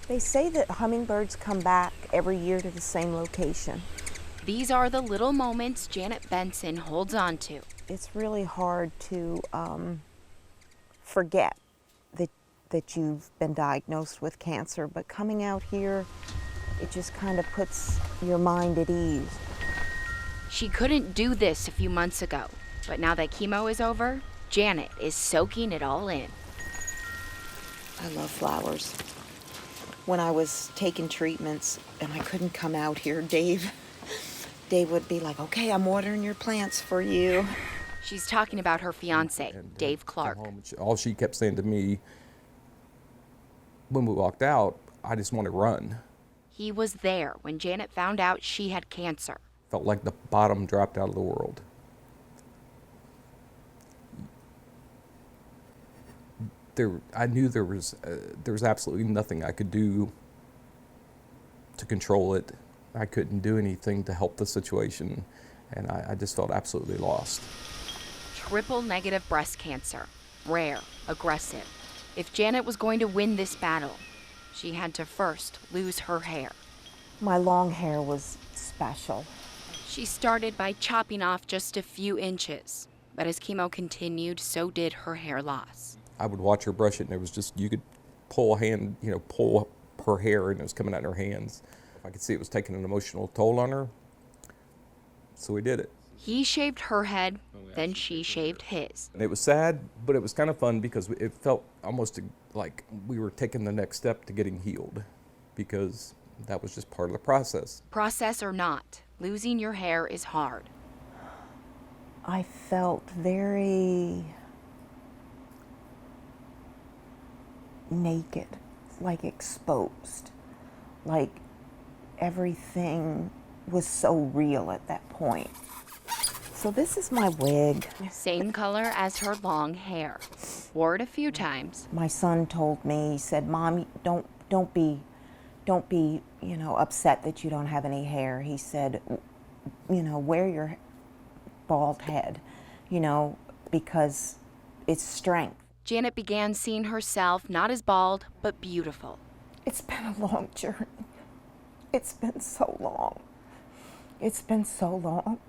They say that hummingbirds come back every year to the same location. These are the little moments Janet Benson holds on to. It's really hard to forget that you've been diagnosed with cancer, but coming out here, it just kind of puts your mind at ease. She couldn't do this a few months ago, but now that chemo is over, Janet is soaking it all in. I love flowers. When I was taking treatments and I couldn't come out here, Dave would be like, okay, I'm watering your plants for you. She's talking about her fiance, Dave Clark. All she kept saying to me when we walked out, I just want to run. He was there when Janet found out she had cancer. Felt like the bottom dropped out of the world. I knew there was absolutely nothing I could do to control it. I couldn't do anything to help the situation, and I just felt absolutely lost. Triple negative breast cancer, rare, aggressive. If Janet was going to win this battle, she had to first lose her hair. My long hair was special. She started by chopping off just a few inches, but as chemo continued, so did her hair loss. I would watch her brush it, and it was just, you could pull pull her hair, and it was coming out in her hands. I could see it was taking an emotional toll on her, so we did it. He shaved her head, then she shaved his. And it was sad, but it was kind of fun because it felt almost like we were taking the next step to getting healed, because that was just part of the process. Process or not, losing your hair is hard. I felt very naked, like exposed, like everything was so real at that point. So this is my wig. Same color as her long hair. Wore it a few times. My son told me, he said, "Mom, don't be, upset that you don't have any hair." He said, wear your bald head, because it's strength. Janet began seeing herself not as bald, but beautiful. It's been a long journey. It's been so long. It's been so long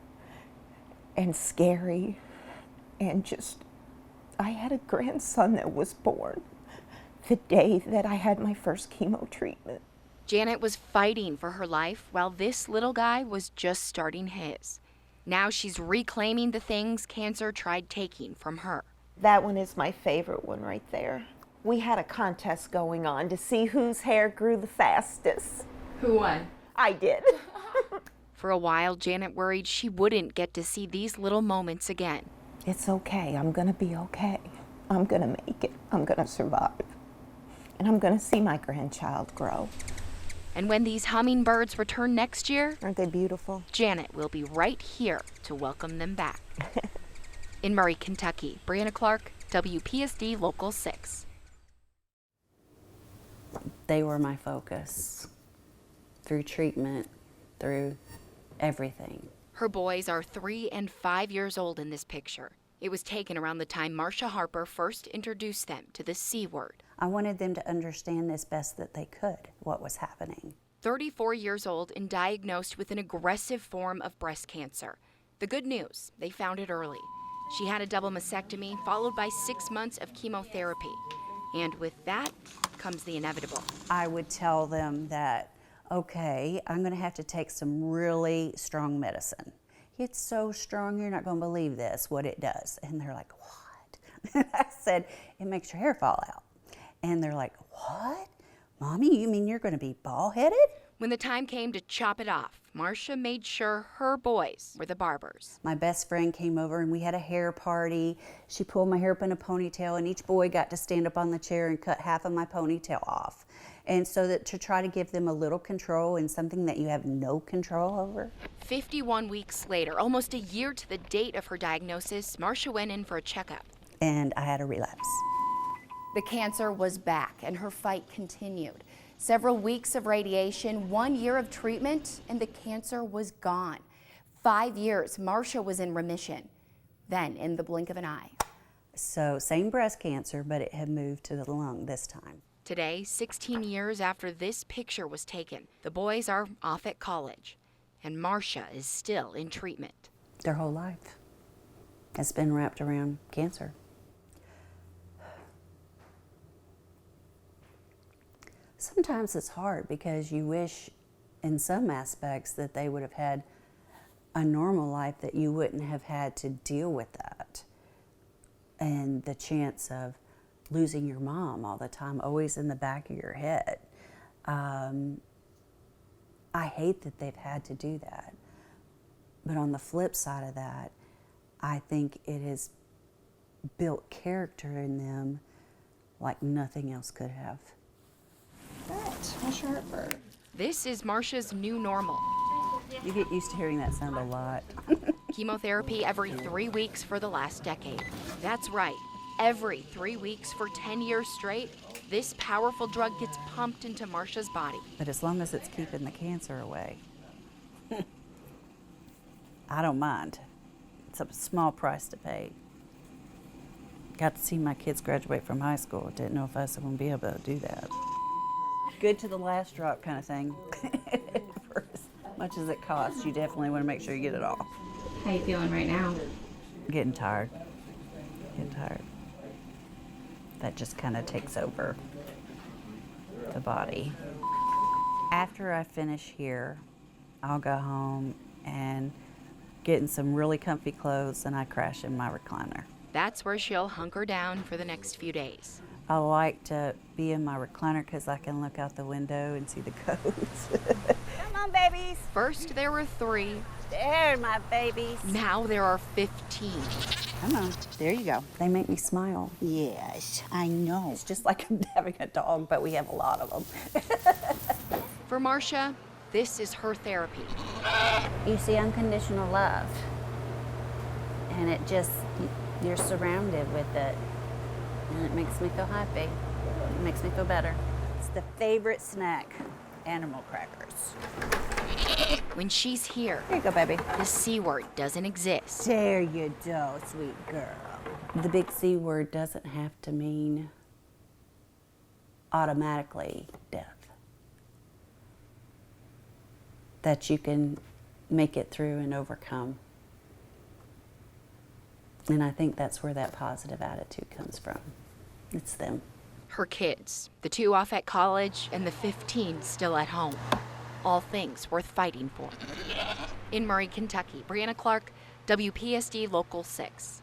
and scary, and I had a grandson that was born the day that I had my first chemo treatment. Janet was fighting for her life while this little guy was just starting his. Now she's reclaiming the things cancer tried taking from her. That one is my favorite one right there. We had a contest going on to see whose hair grew the fastest. Who won? I did. For a while, Janet worried she wouldn't get to see these little moments again. It's okay. I'm going to be okay. I'm going to make it. I'm going to survive. And I'm going to see my grandchild grow. And when these hummingbirds return next year, aren't they beautiful? Janet will be right here to welcome them back. In Murray, Kentucky, Brianna Clark, WPSD Local 6. They were my focus through treatment, through everything. Her boys are 3 and 5 years old in this picture. It was taken around the time Marsha Harper first introduced them to the C word. I wanted them to understand as best that they could what was happening. 34 years old and diagnosed with an aggressive form of breast cancer. The good news, they found it early. She had a double mastectomy followed by 6 months of chemotherapy. And with that comes the inevitable. I would tell them that, okay, I'm going to have to take some really strong medicine. It's so strong, you're not going to believe this, what it does. And they're like, what? I said, it makes your hair fall out. And they're like, what? Mommy, you mean you're going to be bald-headed? When the time came to chop it off, Marsha made sure her boys were the barbers. My best friend came over and we had a hair party. She pulled my hair up in a ponytail and each boy got to stand up on the chair and cut half of my ponytail off. And so that to try to give them a little control in something that you have no control over. 51 weeks later, almost a year to the date of her diagnosis, Marsha went in for a checkup. And I had a relapse. The cancer was back and her fight continued. Several weeks of radiation, 1 year of treatment, and the cancer was gone. 5 years, Marsha was in remission. Then, in the blink of an eye. So, same breast cancer, but it had moved to the lung this time. Today, 16 years after this picture was taken, the boys are off at college, and Marcia is still in treatment. Their whole life has been wrapped around cancer. Sometimes it's hard because you wish in some aspects that they would have had a normal life, that you wouldn't have had to deal with that. And the chance of losing your mom all the time, always in the back of your head. I hate that they've had to do that. But on the flip side of that, I think it has built character in them like nothing else could have. This is Marcia's new normal. You get used to hearing that sound a lot. Chemotherapy every 3 weeks for the last decade. That's right, every 3 weeks for 10 years straight, this powerful drug gets pumped into Marcia's body. But as long as it's keeping the cancer away, I don't mind. It's a small price to pay. Got to see my kids graduate from high school. Didn't know if I was going to be able to do that. Good to the last drop kind of thing. For as much as it costs, you definitely want to make sure you get it all. How you feeling right now? Getting tired. Getting tired. That just kind of takes over the body. After I finish here, I'll go home and get in some really comfy clothes, and I crash in my recliner. That's where she'll hunker down for the next few days. I like to be in my recliner because I can look out the window and see the goats. Come on, babies. First there were 3. There, my babies. Now there are 15. Come on. There you go. They make me smile. Yes, I know. It's just like having a dog, but we have a lot of them. For Marcia, this is her therapy. You see unconditional love, and it just, you're surrounded with it, and it makes me feel happy. It makes me feel better. It's the favorite snack, animal crackers. When she's here, Here you go, baby. the C word doesn't exist. There you go, sweet girl. The big C word doesn't have to mean automatically death. That you can make it through and overcome. And I think that's where that positive attitude comes from. It's them. Her kids, the 2 off at college and the 15 still at home. All things worth fighting for. In Murray, Kentucky, Brianna Clark, WPSD Local 6.